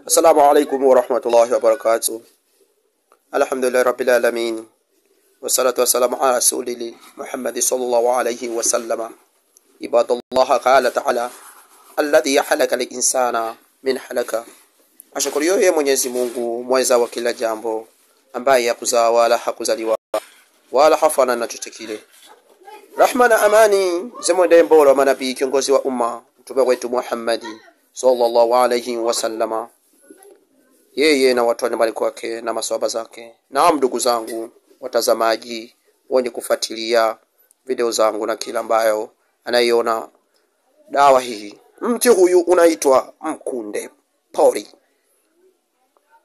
السلام عليكم ورحمة الله وبركاته. الحمد لله رب العالمين، والصلاة والسلام على رسول الله محمد صلى الله عليه وسلم. عباد الله، قال تعالى الذي خلق الإنسان من حلقة. Ashukuriyo yeye Mwenyezi Mungu mweza wa kila jambo, ambaye hakuzaa wala hakuzaliwa wala hafana na chochote kile. Rahma na amani zimwendee mbora manabii, kiongozi wa umma, mtume wetu Muhammad sallallahu alayhi wasallama, yeye na watu wale kwake na maswahaba zake. Na ndugu zangu watazamaji wenye kufuatilia video zangu na kila ambayo anaiona dawa hii, mti huyu unaitwa mkunde pori.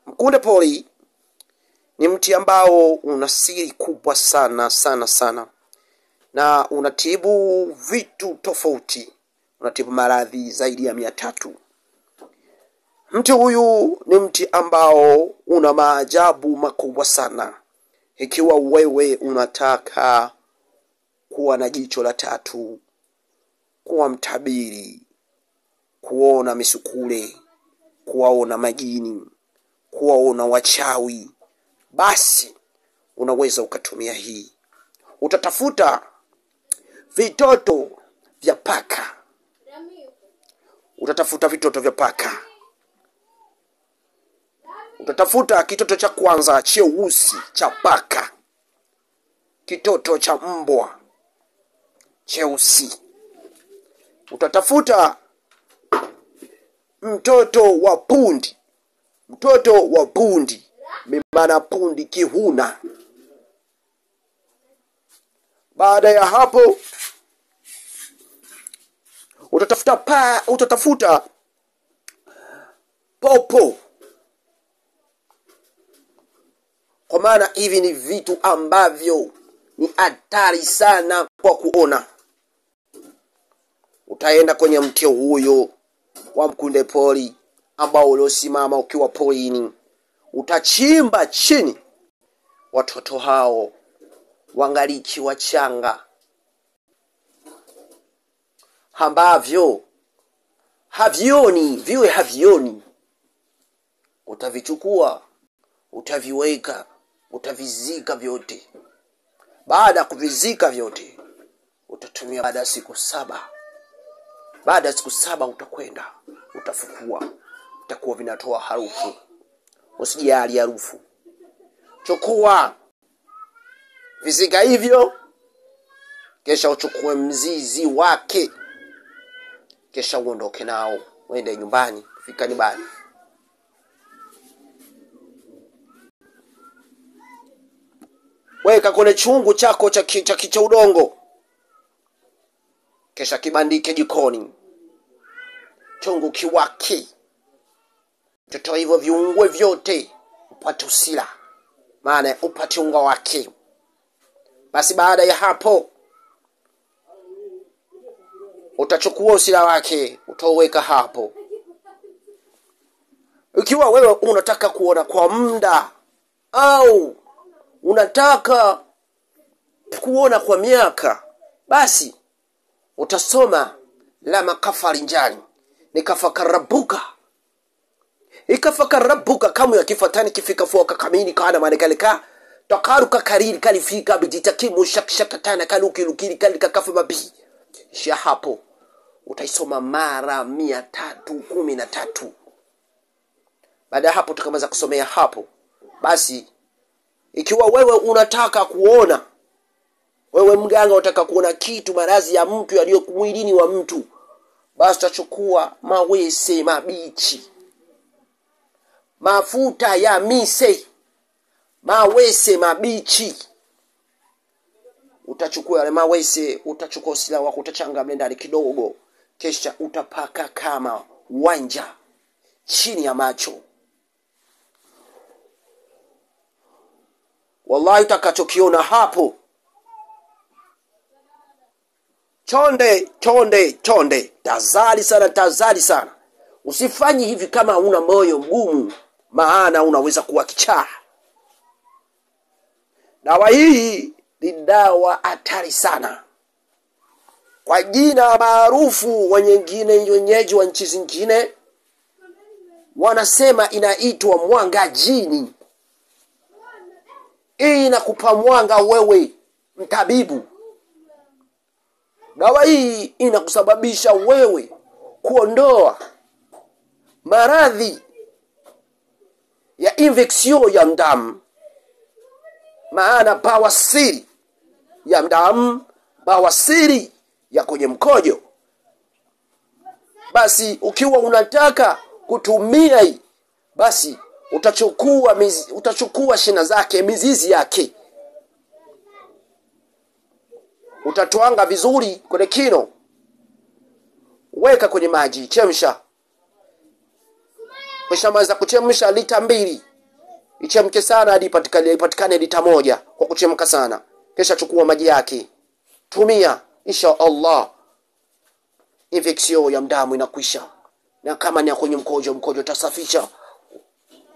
Mkunde pori ni mti ambao una siri kubwa sana na unatibu vitu tofauti, unatibu maradhi zaidi ya 300. Mti huyu ni mti ambao una maajabu makubwa sana. Ikiwa wewe unataka kuwa na jicho la tatu, kuwa mtabiri, kuona misukule, kuwaona majini, kuwaona wachawi, basi unaweza ukatumia hii. Utatafuta vitoto vya paka. Utatafuta kitoto cha kwanza cheusi cha paka, kitoto cha mbwa cheusi. Utatafuta mtoto wa pundi, maana pundi kihuna. Baada ya hapo utatafuta popo, kwa maana hivi ni vitu ambavyo ni hatari sana kwa kuona. Utaenda kwenye mti huyo wa mkunde pori ambao uliosimama ukiwa porini, utachimba chini watoto hao wangalichi wachanga ambavyo havioni. Utavichukua, utaviweka, utavizika vyote. Baada ya kuvizika vyote, utatumia baada ya siku 7. Baada ya siku 7 utakwenda, utafukua, itakuwa vinatoa harufu. Usijali harufu. Chukua vizika hivyo, kisha uchukue mzizi wake, kisha uondoke nao uende nyumbani. Fika nyumbani, weka kwenye chungu chako cha udongo, kisha kibandike jikoni. Chungu kiwake, totoa hivyo viungo vyote, upate usila, maana upate unga wake. Basi baada ya hapo utachukua usila wake, utaweka hapo. Ikiwa wewe unataka kuona kwa muda au unataka kuona kwa miaka, basi utasoma lama kafarinjani nikafakarabuka. Ikafakarabuka kama yakifatani kifika fuaka kamini kana manekaleka takaruka kariri kalifika biditakimu shakshakatana kalukilukili kalikafu mabi. Shia hapo utaisoma mara 313. Baada hapo tukamaliza kusomea hapo, basi ikiwa wewe unataka kuona, wewe mganga unataka kuona kitu maradhi ya mtu yaliyo mwilini wa mtu, basi utachukua mawese mabichi, mafuta ya mise, mawese mabichi. Utachukua yale mawese, utachukua usila wako, utachanga ndani kidogo, kisha utapaka kama wanja chini ya macho. Wallahi utakachokiona hapo, chonde, tazari sana. Usifanyi hivi kama una moyo mgumu, maana unaweza kuwa kichaa. Dawa hii ni dawa hatari sana. Kwa jina maarufu wenyeji wa nchi zingine wanasema inaitwa mwanga jini. Hii inakupa mwanga wewe mtabibu. Dawa hii inakusababisha wewe kuondoa maradhi ya infection ya damu, maana bawasiri ya damu, bawasiri ya kwenye mkojo. Basi ukiwa unataka kutumia hii, basi utachukua shina zake, mizizi yake, utatwanga vizuri kwenye kino, weka kwenye maji, chemsha. Kisha maliza kuchemsha lita 2, ichemke sana hadi ipatikane lita 1 kwa kuchemka sana. Kisha chukua maji yake, tumia, insha Allah infection ya damu inakwisha. Na kama ni kwenye mkojo utasafisha,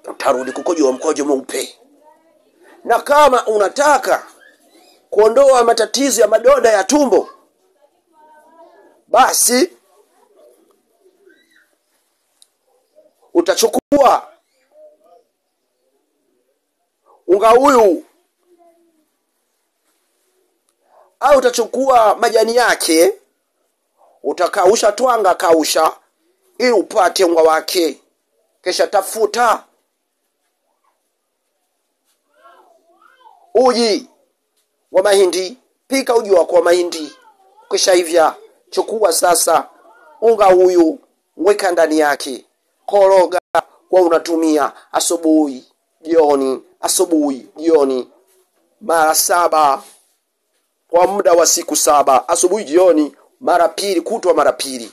utarudi kukojoa mkojo mweupe. Na kama unataka kuondoa matatizo ya madonda ya tumbo, basi utachukua unga huyu au utachukua majani yake, utakausha, twanga, kausha ili upate unga wake. Kisha tafuta uji wa mahindi, pika uji wako wa mahindi. Kisha hivya, chukua sasa unga huyu, weka ndani yake, koroga kwa unatumia asubuhi, jioni, asubuhi, jioni, mara 7 kwa muda wa siku 7, asubuhi, jioni, mara 2, kutwa mara 2.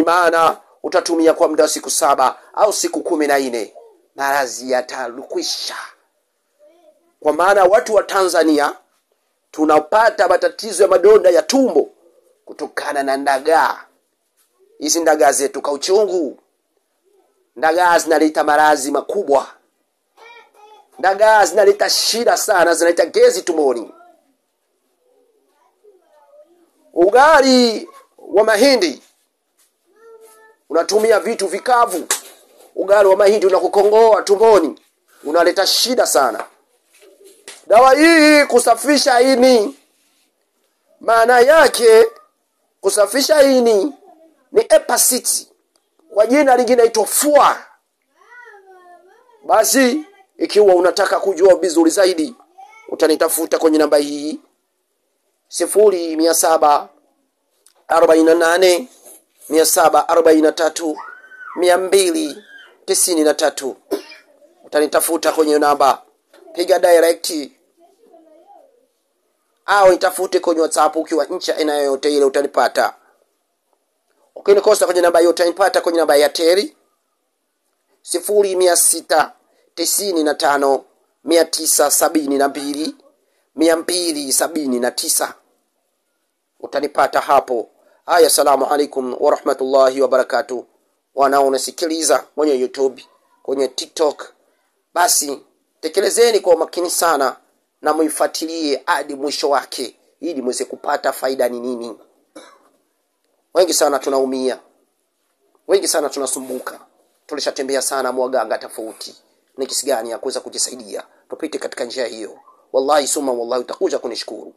Maana utatumia kwa muda wa siku 7 au siku 14, maradhi yatakwisha. Kwa maana watu wa Tanzania tunapata matatizo ya madonda ya tumbo kutokana na ndagaa. Hizi ndagaa zetu kauchungu, ndagaa zinaleta maradhi makubwa. Ndagaa zinaleta shida sana, zinaleta gezi tumboni. Ugali wa mahindi, unatumia vitu vikavu, ugali wa mahindi unakukongoa tumboni, unaleta shida sana. Dawa hii kusafisha ini, maana yake kusafisha ini ni hepatitis, kwa jina lingine inaitwa fua. Basi ikiwa unataka kujua vizuri zaidi, utanitafuta kwenye namba hii 0748 743 293. Utanitafuta kwenye namba, piga direct au nitafute kwenye WhatsApp. Ukiwa nchi aina yoyote ile utanipata. Ukinikosa kwenye namba hiyo utanipata kwenye namba ya Teri 0695 972 279. Utanipata hapo. Haya, assalamu alaikum wa rahmatullahi wa barakatuh. Wanaonisikiliza kwenye YouTube, kwenye TikTok, basi tekelezeni kwa makini sana na muifuatilie hadi mwisho wake ili mweze kupata faida ni nini. Wengi sana tunaumia, wengi sana tunasumbuka, tulishatembea sana mwaganga tofauti. Ni kisi gani ya kuweza kujisaidia? Tupite katika njia hiyo. Wallahi summa wallahi utakuja kunishukuru.